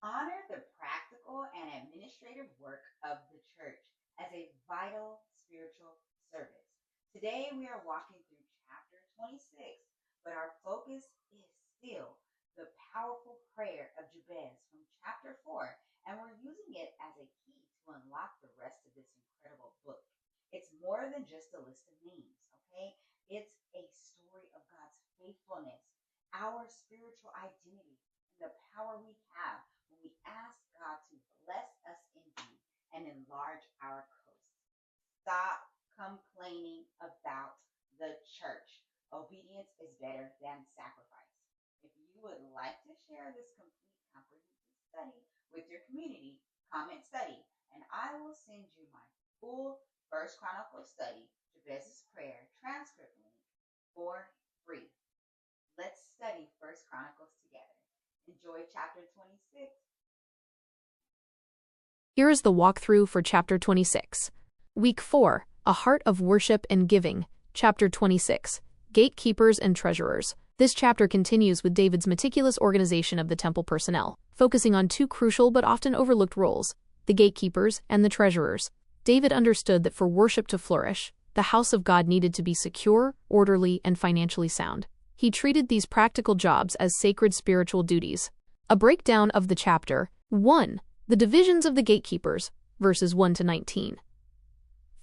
Honor the practical and administrative work of the church as a vital spiritual service. Today we are walking through chapter 26, but our focus is still the powerful prayer of Jabez from chapter 4, and we're using it as a key to unlock the rest of this incredible book. It's more than just a list of names, okay? It's a story of God's faithfulness, our spiritual identity, and the power we have when we ask God to bless us indeed and enlarge our coast. Stop complaining about the church. Obedience is better than sacrifice. If you would like to share this complete comprehensive study with your community, comment study, and I will send you my full First Chronicles study, Jabez's prayer transcript link for free. Let's study First Chronicles together. Enjoy chapter 26. Here is the walkthrough for chapter 26. Week 4, A Heart of Worship and Giving. Chapter 26, Gatekeepers and Treasurers. This chapter continues with David's meticulous organization of the temple personnel, focusing on two crucial but often overlooked roles, the gatekeepers and the treasurers. David understood that for worship to flourish, the house of God needed to be secure, orderly, and financially sound. He treated these practical jobs as sacred spiritual duties. A breakdown of the chapter. 1. The divisions of the gatekeepers, verses 1 to 19.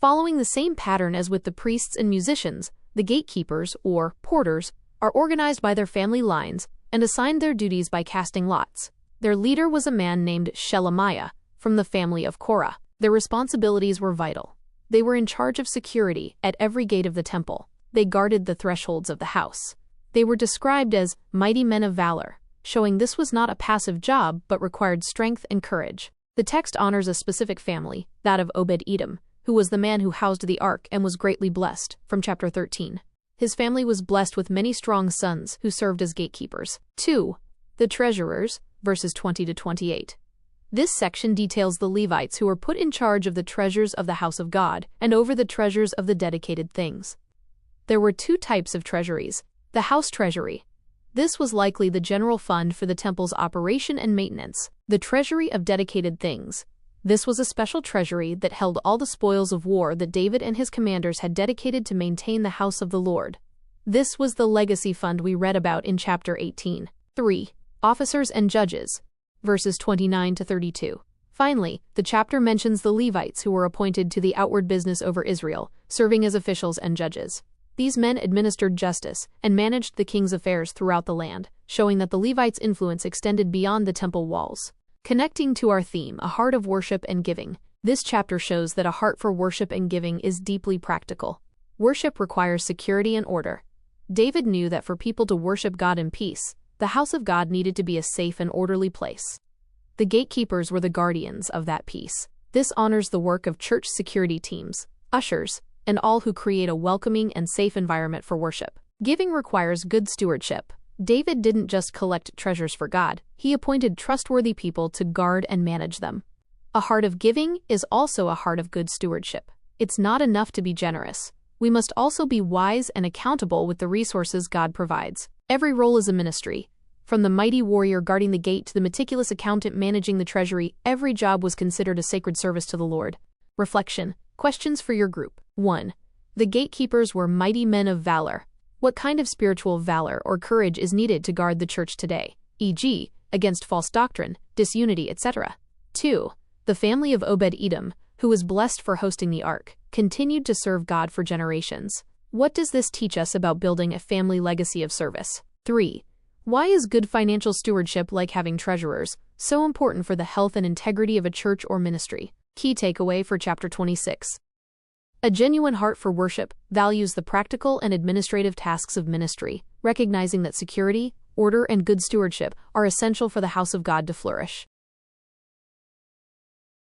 Following the same pattern as with the priests and musicians, the gatekeepers, or porters, are organized by their family lines and assigned their duties by casting lots. Their leader was a man named Shelemiah, from the family of Korah. Their responsibilities were vital. They were in charge of security at every gate of the temple. They guarded the thresholds of the house. They were described as mighty men of valor, showing this was not a passive job but required strength and courage. The text honors a specific family, that of Obed-Edom, who was the man who housed the ark and was greatly blessed, from chapter 13. His family was blessed with many strong sons who served as gatekeepers. 2. The treasurers, verses 20 to 28. This section details the Levites who were put in charge of the treasures of the house of God and over the treasures of the dedicated things. There were two types of treasuries. The house treasury. This was likely the general fund for the temple's operation and maintenance. The treasury of dedicated things. This was a special treasury that held all the spoils of war that David and his commanders had dedicated to maintain the house of the Lord. This was the legacy fund we read about in chapter 18. 3. Officers and judges, verses 29 to 32. Finally, the chapter mentions the Levites who were appointed to the outward business over Israel, serving as officials and judges. These men administered justice and managed the king's affairs throughout the land, showing that the Levites' influence extended beyond the temple walls. Connecting to our theme, a heart of worship and giving, this chapter shows that a heart for worship and giving is deeply practical. Worship requires security and order. David knew that for people to worship God in peace, the house of God needed to be a safe and orderly place. The gatekeepers were the guardians of that peace. This honors the work of church security teams, ushers, and all who create a welcoming and safe environment for worship. Giving requires good stewardship. David didn't just collect treasures for God, he appointed trustworthy people to guard and manage them. A heart of giving is also a heart of good stewardship. It's not enough to be generous. We must also be wise and accountable with the resources God provides. Every role is a ministry. From the mighty warrior guarding the gate to the meticulous accountant managing the treasury, every job was considered a sacred service to the Lord. Reflection. Questions for your group. 1. The gatekeepers were mighty men of valor. What kind of spiritual valor or courage is needed to guard the church today, e.g., against false doctrine, disunity, etc.? 2. The family of Obed-Edom, who was blessed for hosting the ark, continued to serve God for generations. What does this teach us about building a family legacy of service? 3. Why is good financial stewardship, like having treasurers, so important for the health and integrity of a church or ministry? Key takeaway for chapter 26. A genuine heart for worship values the practical and administrative tasks of ministry, recognizing that security, order, and good stewardship are essential for the house of God to flourish.